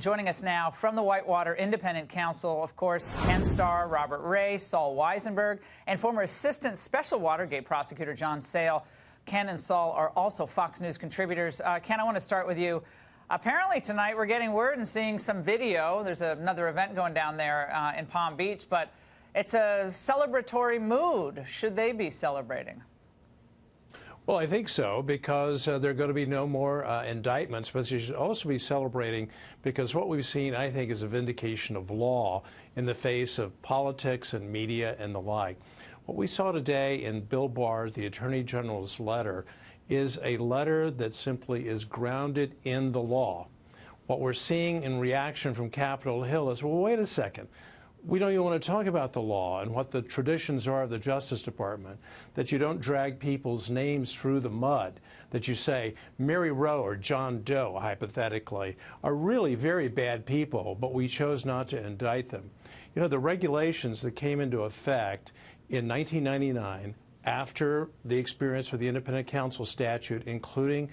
Joining us now from the Whitewater Independent Counsel, of course, Ken Starr, Robert Ray, Saul Weisenberg, and former Assistant Special Watergate Prosecutor John Sale. Ken and Saul are also Fox News contributors. Ken, I want to start with you. Apparently tonight we're getting word and seeing some video. There's another event going down there in Palm Beach, but it's a celebratory mood. Should they be celebrating? Well, I think so, because there are going to be no more indictments, but you should also be celebrating because what we've seen, I think, is a vindication of law in the face of politics and media and the like. What we saw today in Bill Barr, the Attorney General's letter, is a letter that simply is grounded in the law. What we're seeing in reaction from Capitol Hill is, well, wait a second. We don't even want to talk about the law and what the traditions are of the Justice Department, that you don't drag people's names through the mud, that you say Mary Roe or John Doe, hypothetically, are really very bad people, but we chose not to indict them. You know, the regulations that came into effect in 1999 after the experience with the independent counsel statute, including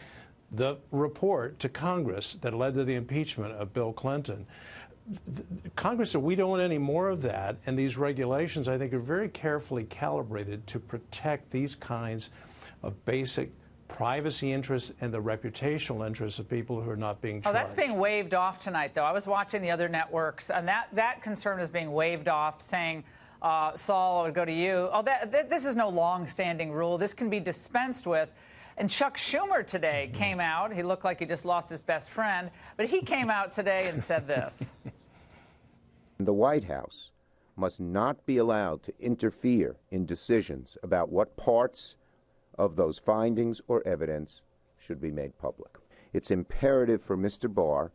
the report to Congress that led to the impeachment of Bill Clinton, Congress said we don't want any more of that, and these regulations, I think, are very carefully calibrated to protect these kinds of basic privacy interests and the reputational interests of people who are not being charged. Oh, that's being waved off tonight, though. I was watching the other networks, and that concern is being waved off, saying, Saul, I would go to you. Oh, this is no long-standing rule. This can be dispensed with. And Chuck Schumer today came out. He looked like he just lost his best friend, but he came out today and said this. The White House must not be allowed to interfere in decisions about what parts of those findings or evidence should be made public. It's imperative for Mr. Barr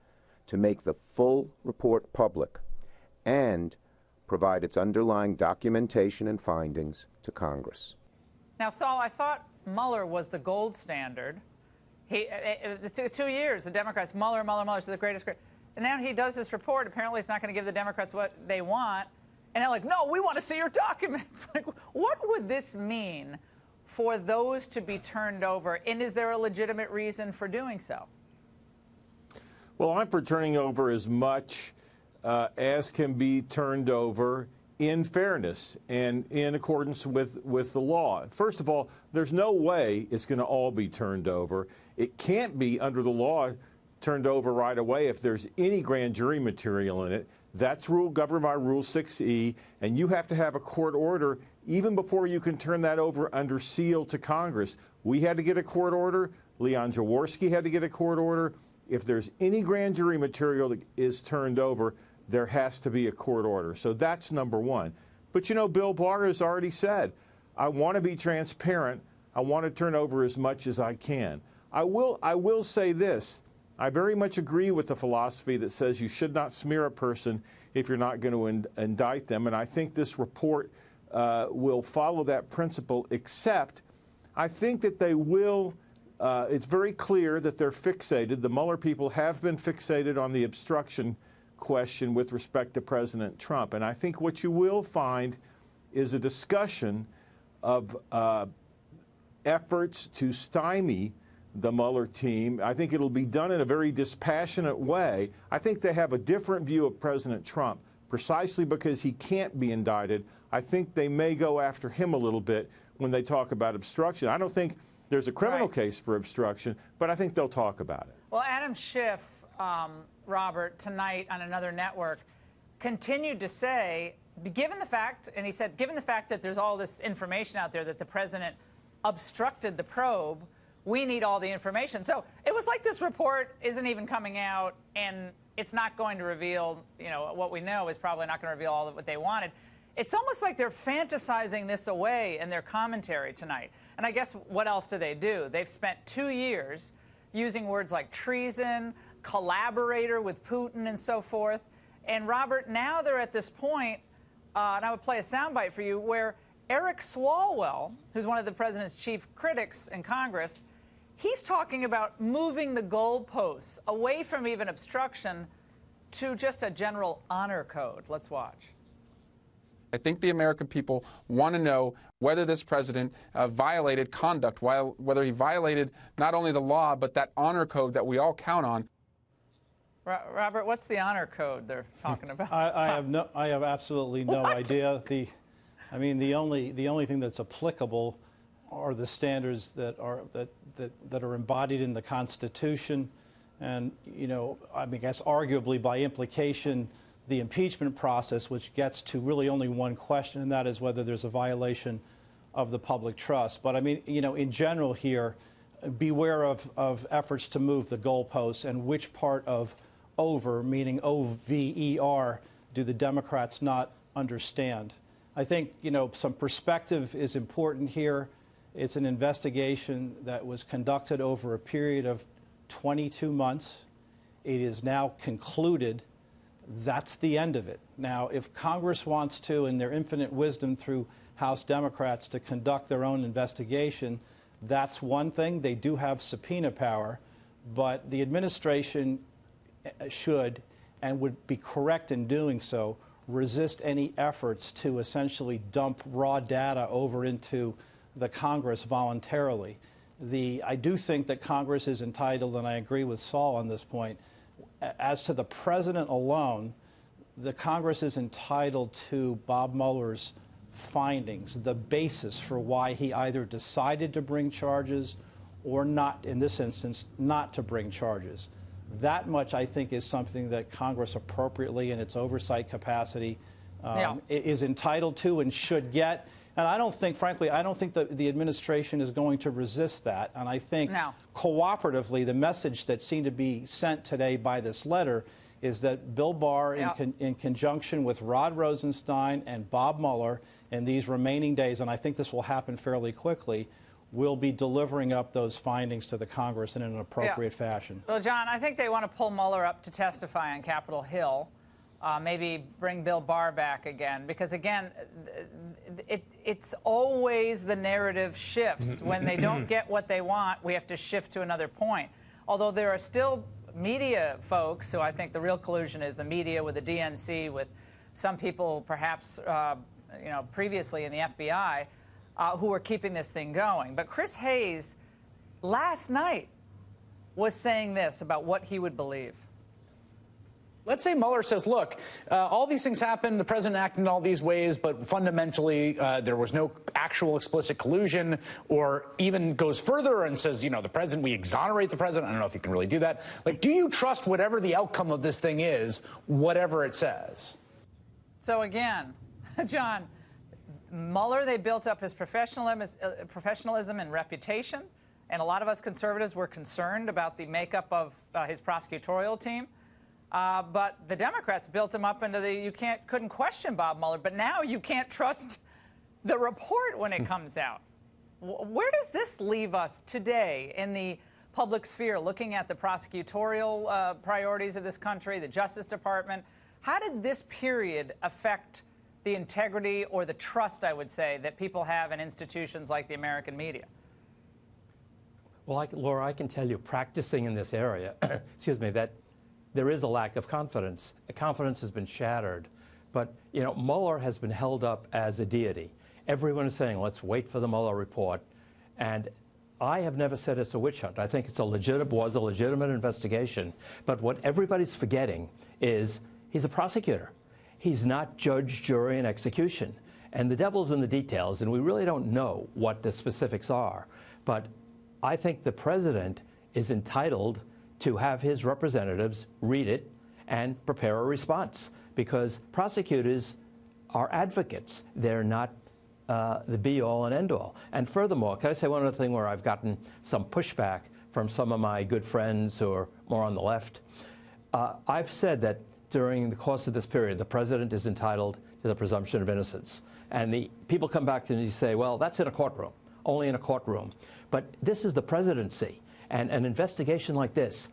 to make the full report public and provide its underlying documentation and findings to Congress. Now, Saul, I thought Mueller was the gold standard. He, 2 years, the Democrats, Mueller is the greatest. And now he does this report. Apparently, it's not going to give the Democrats what they want. And they're like, no, we want to see your documents. Like, what would this mean for those to be turned over? And is there a legitimate reason for doing so? Well, I'm for turning over as much as can be turned over in fairness and in accordance with the law. First of all, there's no way it's going to all be turned over. It can't be, under the law, turned over right away if there's any grand jury material in it. That's governed by Rule 6E, and you have to have a court order even before you can turn that over under seal to Congress. We had to get a court order. Leon Jaworski had to get a court order. If there's any grand jury material that is turned over, there has to be a court order. So that's number one. But, you know, Bill Barr has already said, I want to be transparent. I want to turn over as much as I can. I will say this. I very much agree with the philosophy that says you should not smear a person if you're not going to indict them. And I think this report will follow that principle, except I think that they will. It's very clear that they're fixated. The Mueller people have been fixated on the obstruction question with respect to President Trump. And I think what you will find is a discussion of efforts to stymie the Mueller team. I think it'll be done in a very dispassionate way. I think they have a different view of President Trump precisely because he can't be indicted. I think they may go after him a little bit when they talk about obstruction. I don't think there's a criminal case for obstruction, but I think they'll talk about it. Well, Adam Schiff, Robert, tonight on another network, continued to say, given the fact, and he said, given the fact that there's all this information out there that the president obstructed the probe, we need all the information. So it was like this report isn't even coming out, and it's not going to reveal, you know, what we know is probably not going to reveal all of what they wanted. It's almost like they're fantasizing this away in their commentary tonight. And I guess what else do? They've spent 2 years using words like treason, collaborator with Putin, and so forth. And, Robert, now they're at this point, and I would play a soundbite for you, where Eric Swalwell, who's one of the president's chief critics in Congress, he's talking about moving the goalposts away from even obstruction to just a general honor code. Let's watch. I think the American people want to know whether this president violated conduct, whether he violated not only the law, but that honor code that we all count on. Robert, what's the honor code they're talking about? I have absolutely no idea. The only thing that's applicable are the standards that are embodied in the Constitution, and I guess arguably by implication, the impeachment process, which gets to really only one question, and that is whether there's a violation of the public trust. But in general here, beware of efforts to move the goalposts, and which part of over, meaning O-V-E-R, do the Democrats not understand? I think, some perspective is important here. It's an investigation that was conducted over a period of 22 months. It is now concluded. That's the end of it. Now, if Congress wants to, in their infinite wisdom through House Democrats, to conduct their own investigation, that's one thing. They do have subpoena power, but the administration should, and would be correct in doing so, resist any efforts to essentially dump raw data over into the Congress voluntarily. I do think that Congress is entitled, and I agree with Saul on this point, as to the president alone, the Congress is entitled to Bob Mueller's findings, the basis for why he either decided to bring charges or not, in this instance, not to bring charges. That much, I think, is something that Congress appropriately in its oversight capacity is entitled to and should get. And I don't think, frankly, that the administration is going to resist that. And I think cooperatively, the message that seemed to be sent today by this letter is that Bill Barr, in conjunction with Rod Rosenstein and Bob Mueller in these remaining days, and I think this will happen fairly quickly, will be delivering up those findings to the Congress in an appropriate fashion. Well, John, I think they want to pull Mueller up to testify on Capitol Hill. Maybe bring Bill Barr back again, because again, it's always the narrative shifts. When they don't get what they want, we have to shift to another point. Although there are still media folks who I think the real collusion is the media with the DNC, with some people perhaps previously in the FBI who are keeping this thing going. But Chris Hayes last night was saying this about what he would believe. Let's say Mueller says, look, all these things happened, the president acted in all these ways, but fundamentally there was no actual explicit collusion, or even goes further and says, the president, we exonerate the president. I don't know if you can really do that. Like, do you trust whatever the outcome of this thing is, whatever it says? So again, John, Mueller, they built up his professionalism and reputation, and a lot of us conservatives were concerned about the makeup of his prosecutorial team. But the Democrats built him up into you couldn't question Bob Mueller, but now you can't trust the report when it comes out. Where does this leave us today in the public sphere, looking at the prosecutorial priorities of this country, the Justice Department? How did this period affect the integrity or the trust, I would say, that people have in institutions like the American media? Well, Laura, I can tell you, practicing in this area, excuse me, that there is a lack of confidence. The confidence has been shattered. But, Mueller has been held up as a deity. Everyone is saying, let's wait for the Mueller report. And I have never said it's a witch hunt. I think was a legitimate investigation. But what everybody's forgetting is he's a prosecutor. He's not judge, jury, and execution. And the devil's in the details, and we really don't know what the specifics are. But I think the president is entitled to have his representatives read it and prepare a response, because prosecutors are advocates. They're not the be-all and end-all. And furthermore, can I say one other thing where I've gotten some pushback from some of my good friends who are more on the left? I've said that during the course of this period, the president is entitled to the presumption of innocence. And the people come back to me and say, well, that's in a courtroom, only in a courtroom. But this is the presidency. And an investigation like this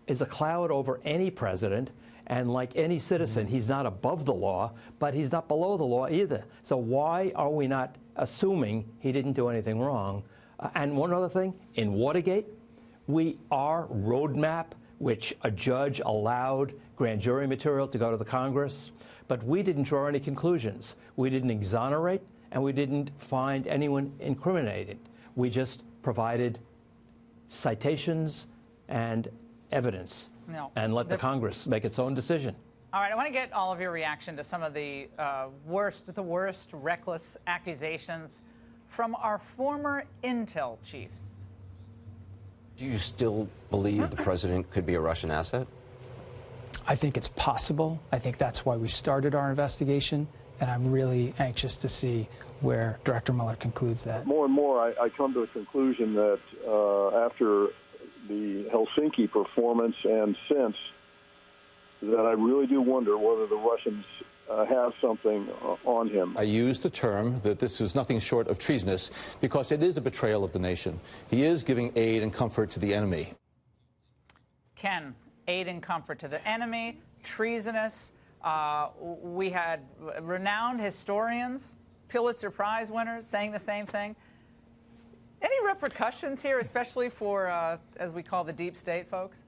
is a cloud over any president. And like any citizen, he's not above the law, but he's not below the law either. So why are we not assuming he didn't do anything wrong? And one other thing, in Watergate, our roadmap, which a judge allowed grand jury material to go to the Congress, but we didn't draw any conclusions. We didn't exonerate, and we didn't find anyone incriminated. We just provided citations and evidence. No. and let the Congress make its own decision. All right, I want to get all of your reaction to some of the worst reckless accusations from our former intel chiefs. Do you still believe the president could be a Russian asset? I think it's possible. I think that's why we started our investigation, and I'm really anxious to see where Director Mueller concludes that. More and more, I come to the conclusion that after the Helsinki performance and since, that I really do wonder whether the Russians have something on him. I use the term that this is nothing short of treasonous because it is a betrayal of the nation. He is giving aid and comfort to the enemy. Ken, aid and comfort to the enemy, treasonous. We had renowned historians, Pulitzer Prize winners saying the same thing. Any repercussions here, especially for, as we call the deep state folks?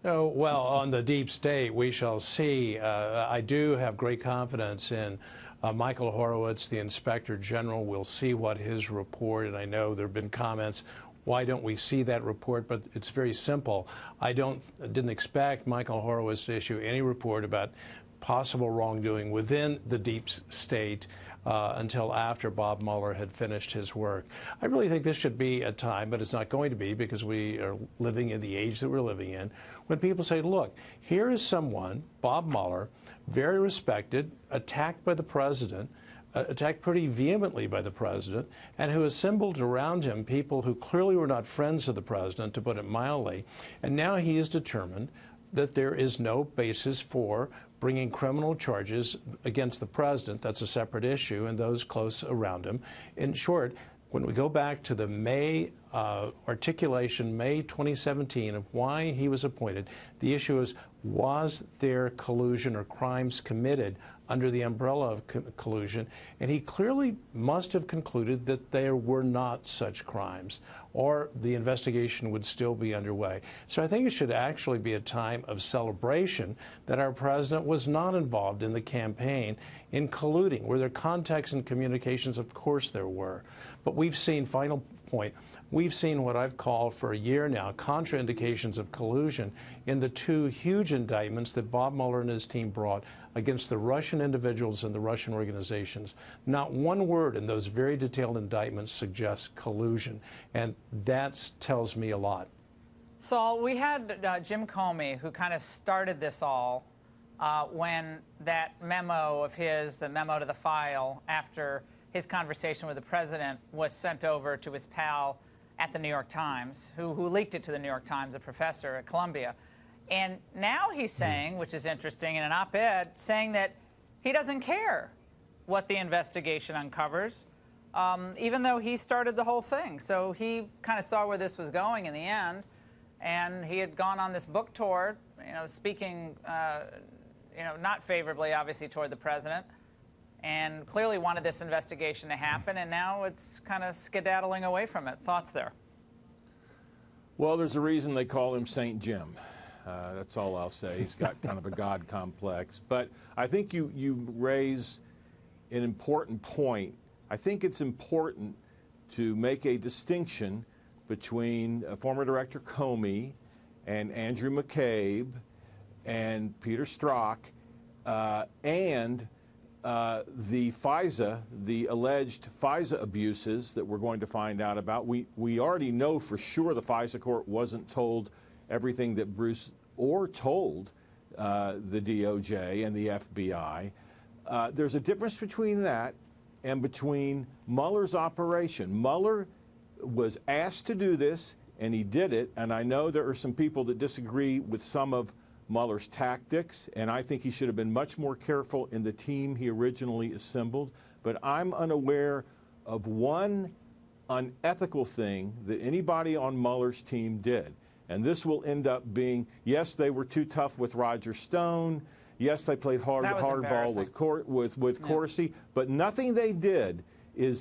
No, well, on the deep state, we shall see. I do have great confidence in Michael Horowitz, the Inspector General. We'll see what his report, and I know there have been comments, why don't we see that report? But it's very simple. I didn't expect Michael Horowitz to issue any report about possible wrongdoing within the deep state until after Bob Mueller had finished his work. I really think this should be a time, but it's not going to be because we are living in the age that we're living in, when people say, look, here is someone, Bob Mueller, very respected, attacked by the president, attacked pretty vehemently by the president, and who assembled around him people who clearly were not friends of the president, to put it mildly, and now he is determined that there is no basis for bringing criminal charges against the president. That's a separate issue, and those close around him. In short, when we go back to the May articulation, May 2017, of why he was appointed, the issue is, was there collusion or crimes committed under the umbrella of collusion? And he clearly must have concluded that there were not such crimes, or the investigation would still be underway. So I think it should actually be a time of celebration that our president was not involved in the campaign in colluding. Were there contacts and communications? Of course there were. But we've seen, final point, we've seen what I've called for a year now, contraindications of collusion in the two huge indictments that Bob Mueller and his team brought against the Russian individuals and the Russian organizations. Not one word in those very detailed indictments suggests collusion, and that tells me a lot. Saul, we had Jim Comey, who kind of started this all when that memo of his, the memo to the file, after his conversation with the president, was sent over to his pal at the New York Times, who leaked it to the New York Times, a professor at Columbia. And now he's saying, which is interesting, in an op-ed, saying that he doesn't care what the investigation uncovers, even though he started the whole thing. So he kind of saw where this was going in the end, and he had gone on this book tour, speaking, not favorably, obviously, toward the president, and clearly wanted this investigation to happen, and now it's kind of skedaddling away from it. Thoughts there? Well, there's a reason they call him St. Jim. That's all I'll say. He's got kind of a God complex. But I think you raise an important point. I think it's important to make a distinction between former Director Comey and Andrew McCabe and Peter Strzok and the FISA, the alleged FISA abuses that we're going to find out about. We already know for sure the FISA court wasn't told everything that Bruce Orr told the DOJ and the FBI. There's a difference between that and between Mueller's operation. Mueller was asked to do this, and he did it, and I know there are some people that disagree with some of Mueller's tactics, and I think he should have been much more careful in the team he originally assembled. But I'm unaware of one unethical thing that anybody on Mueller's team did. And this will end up being, yes, they were too tough with Roger Stone. Yes, they played hardball with Corsi. But nothing they did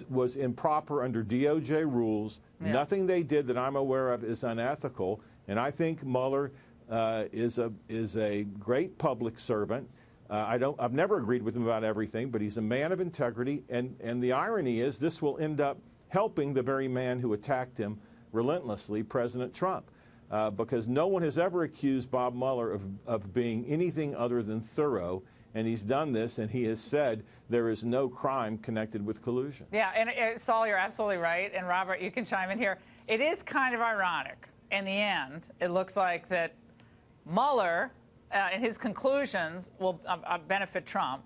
was improper under DOJ rules. Yeah. Nothing they did that I'm aware of is unethical. And I think Mueller is a great public servant. I've never agreed with him about everything, but he's a man of integrity. And the irony is this will end up helping the very man who attacked him relentlessly, President Trump. because no one has ever accused Bob Mueller of being anything other than thorough. And he's done this, and he has said there is no crime connected with collusion. Yeah, and Saul, you're absolutely right. And Robert, you can chime in here. It is kind of ironic. In the end, it looks like that Mueller and his conclusions will benefit Trump,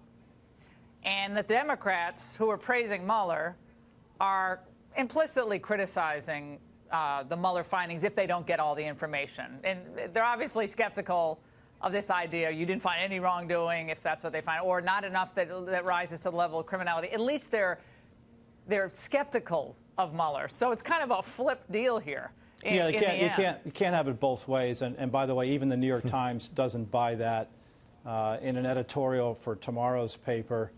and the Democrats who are praising Mueller are implicitly criticizing the Mueller findings if they don't get all the information. And they're obviously skeptical of this idea. You didn't find any wrongdoing, if that's what they find, or not enough that rises to the level of criminality. At least they're skeptical of Mueller. So it's kind of a flip deal here. Yeah, you can't have it both ways. And by the way, even the New York Times doesn't buy that. In an editorial for tomorrow's paper,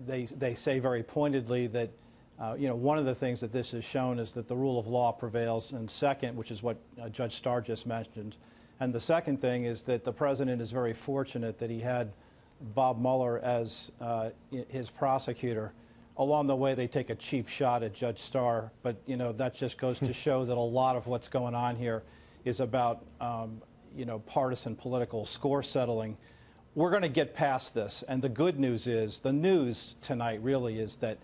they say very pointedly that one of the things that this has shown is that the rule of law prevails. And second, which is what Judge Starr just mentioned, and the second thing is that the president is very fortunate that he had Bob Mueller as his prosecutor. Along the way, they take a cheap shot at Judge Starr, but that just goes to show that a lot of what's going on here is about partisan political score settling. We're going to get past this, and the good news is, the news tonight really is that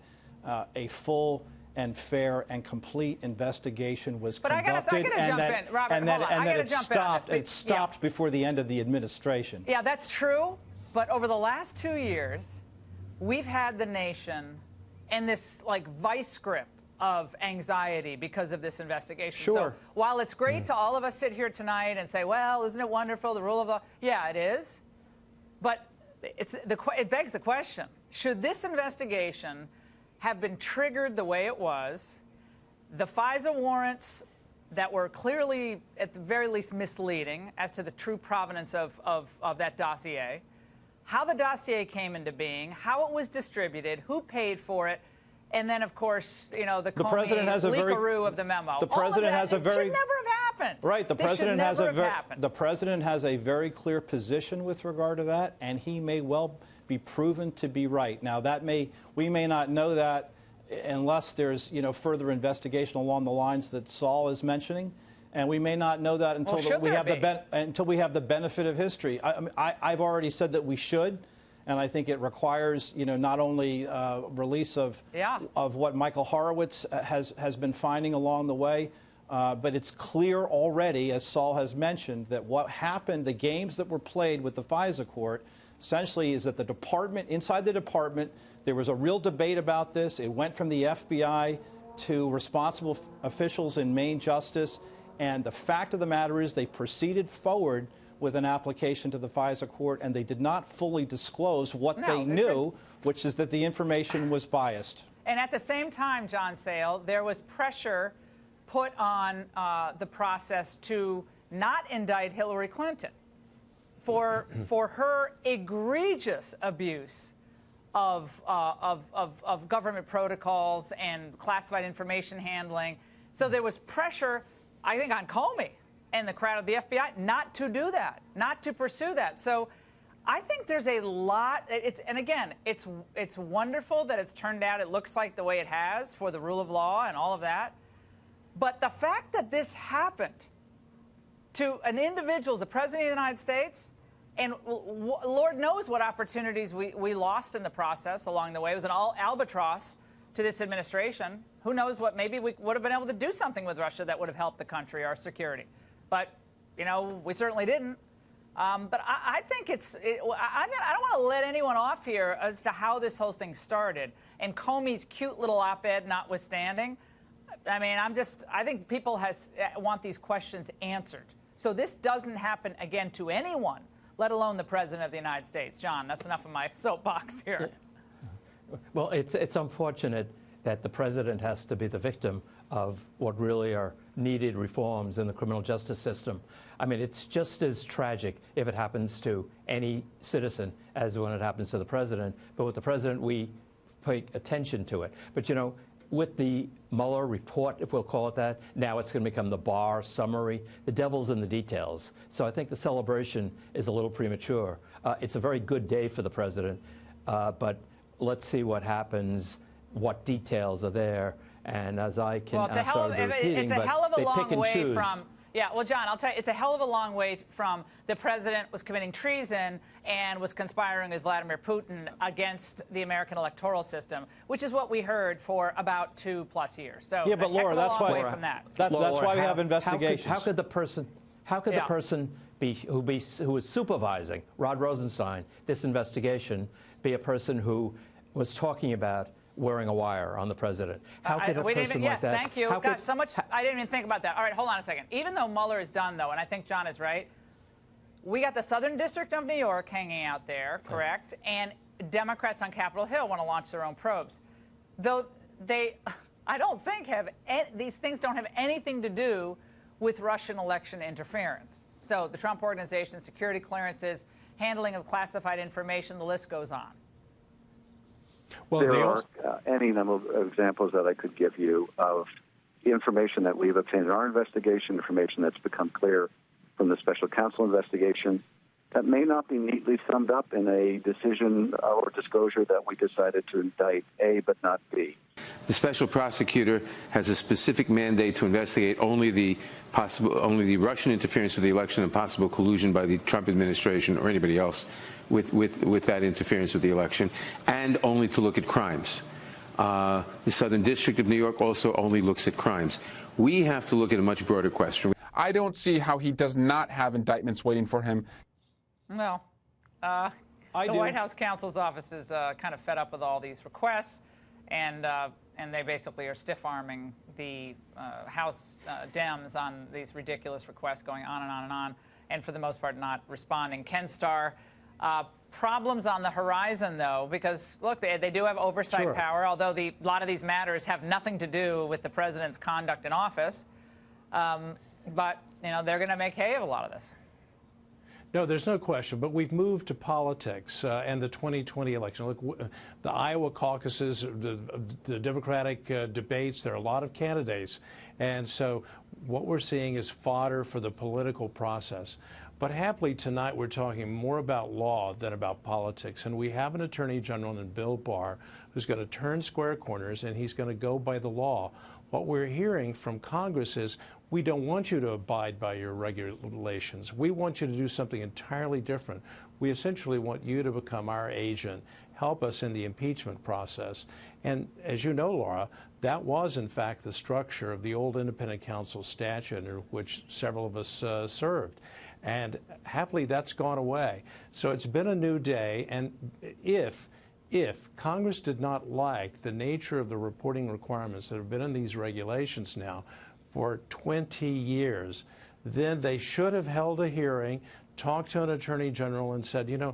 a full and fair and complete investigation was conducted, and that it stopped before the end of the administration. Yeah, that's true. But over the last 2 years, we've had the nation in this vice grip of anxiety because of this investigation. Sure. So while it's great to all of us sit here tonight and say, well, isn't it wonderful, the rule of law? Yeah, it is. But it begs the question, should this investigation have been triggered the way it was, the FISA warrants that were clearly, at the very least, misleading as to the true provenance of that dossier, how the dossier came into being, how it was distributed, who paid for it, and then, of course, the Comey leakeroo of the memo. The president has a very. It should never have happened. Right. The president has a very clear position with regard to that, and he may well be proven to be right. Now, we may not know that unless there's further investigation along the lines that Saul is mentioning, and we may not know that until we have the benefit of history. I've already said that we should. And I think it requires, not only release of what Michael Horowitz has been finding along the way, but it's clear already, as Saul has mentioned, that what happened, the games that were played with the FISA court, essentially is that inside the department, there was a real debate about this. It went from the FBI to responsible officials in Maine Justice, and the fact of the matter is they proceeded forward with an application to the FISA court, and they did not fully disclose what they knew, which is that the information was biased. And at the same time, John Sale, there was pressure put on the process to not indict Hillary Clinton for her egregious abuse of government protocols and classified information handling. So there was pressure, I think, on Comey and the crowd of the FBI not to do that, not to pursue that. So I think there's a lot. And again, it's wonderful that it's turned out, it looks like the way it has for the rule of law and all of that. But the fact that this happened to an individual, the President of the United States, and Lord knows what opportunities we lost in the process along the way. It was an albatross to this administration. Who knows what, maybe we would have been able to do something with Russia that would have helped the country, our security. But, we certainly didn't. But I think I don't want to let anyone off here as to how this whole thing started. And Comey's cute little op-ed notwithstanding, I mean, I think people want these questions answered. So this doesn't happen again to anyone, let alone the President of the United States. John, that's enough of my soapbox here. Well, it's unfortunate that the president has to be the victim of what really are needed reforms in the criminal justice system. I mean, it's just as tragic if it happens to any citizen as when it happens to the president. But with the president, we pay attention to it. But, with the Mueller report, if we'll call it that, now it's going to become the Barr summary. The devil's in the details. So I think the celebration is a little premature. It's a very good day for the president, but let's see what happens, what details are there. And as I can, well, it's a hell of a long way from Yeah, well, John, I'll tell you, it's a hell of a long way from the president was committing treason and was conspiring with Vladimir Putin against the American electoral system, which is what we heard for about 2+ years. So yeah, but Laura, that's why from that. That's why we have investigations. How could the person who was supervising Rod Rosenstein this investigation be a person who was talking about wearing a wire on the president? How could a person like that? Thank you. Gosh, so much. I didn't even think about that. All right, hold on a second. Even though Mueller is done, though, and I think John is right, we got the Southern District of New York hanging out there, correct? And Democrats on Capitol Hill want to launch their own probes. Though they, I don't think, these things don't have anything to do with Russian election interference. So the Trump Organization, security clearances, handling of classified information, the list goes on. Well, there are any number of examples that I could give you of information that we've obtained in our investigation, information that's become clear from the special counsel investigation that may not be neatly summed up in a decision or disclosure that we decided to indict A but not B. The special prosecutor has a specific mandate to investigate only the Russian interference with the election and possible collusion by the Trump administration or anybody else with that interference with the election, and only to look at crimes. The Southern District of New York also only looks at crimes. We have to look at a much broader question. I don't see how he does not have indictments waiting for him. Well, the White House counsel's office is kind of fed up with all these requests, and they basically are stiff-arming the House Dems on these ridiculous requests going on and on and on, and for the most part not responding. Ken Starr, problems on the horizon, though, because, look, they do have oversight power, although a lot of these matters have nothing to do with the president's conduct in office. But, you know, they're going to make hay of a lot of this. No, there's no question, but we've moved to politics and the 2020 election. Look, the Iowa caucuses, the Democratic debates, there are a lot of candidates. And so what we're seeing is fodder for the political process. But happily tonight we're talking more about law than about politics. And we have an Attorney General in Bill Barr who's going to turn square corners and he's going to go by the law. What we're hearing from Congress is, we don't want you to abide by your regulations. We want you to do something entirely different. We essentially want you to become our agent, help us in the impeachment process. And as you know, Laura, that was in fact the structure of the old independent counsel statute under which several of us served. And happily that's gone away. So it's been a new day, and if Congress did not like the nature of the reporting requirements that have been in these regulations now for 20 years, then they should have held a hearing, talked to an Attorney General and said, you know,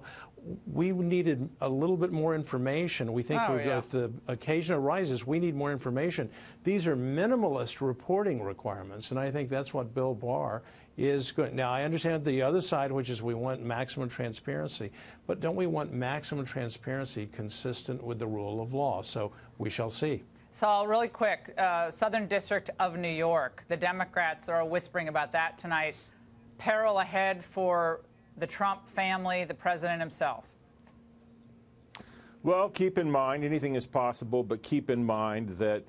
we needed a little bit more information. We think if the occasion arises, we need more information. These are minimalist reporting requirements, and I think that's what Bill Barr is good. Now, I understand the other side, which is we want maximum transparency, but don't we want maximum transparency consistent with the rule of law? So we shall see. So really quick, Southern District of New York, the Democrats are whispering about that tonight. Peril ahead for the Trump family, the president himself. Well, keep in mind, anything is possible, but keep in mind that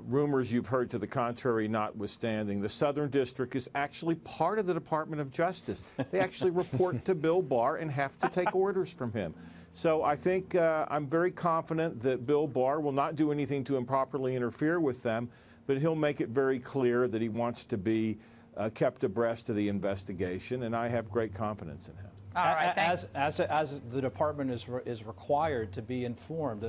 rumors you've heard to the contrary notwithstanding, the Southern District is actually part of the Department of Justice. They actually report to Bill Barr and have to take orders from him. So I think I'm very confident that Bill Barr will not do anything to improperly interfere with them, but he'll make it very clear that he wants to be kept abreast of the investigation, and I have great confidence in him. All right, as the department is required to be informed,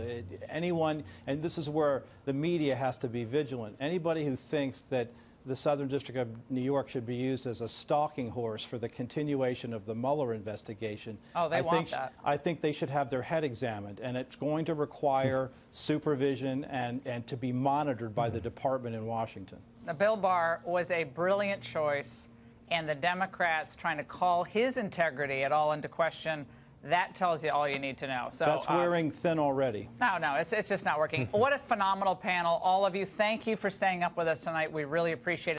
anyone, and this is where the media has to be vigilant, anybody who thinks that the Southern District of New York should be used as a stalking horse for the continuation of the Mueller investigation. Oh, they want that. I think they should have their head examined, and it's going to require supervision and to be monitored by the department in Washington. Now, Bill Barr was a brilliant choice, and the Democrats trying to call his integrity at all into question, that tells you all you need to know. So that's wearing thin already. No, it's just not working. What a phenomenal panel. All of you, thank you for staying up with us tonight. We really appreciate it.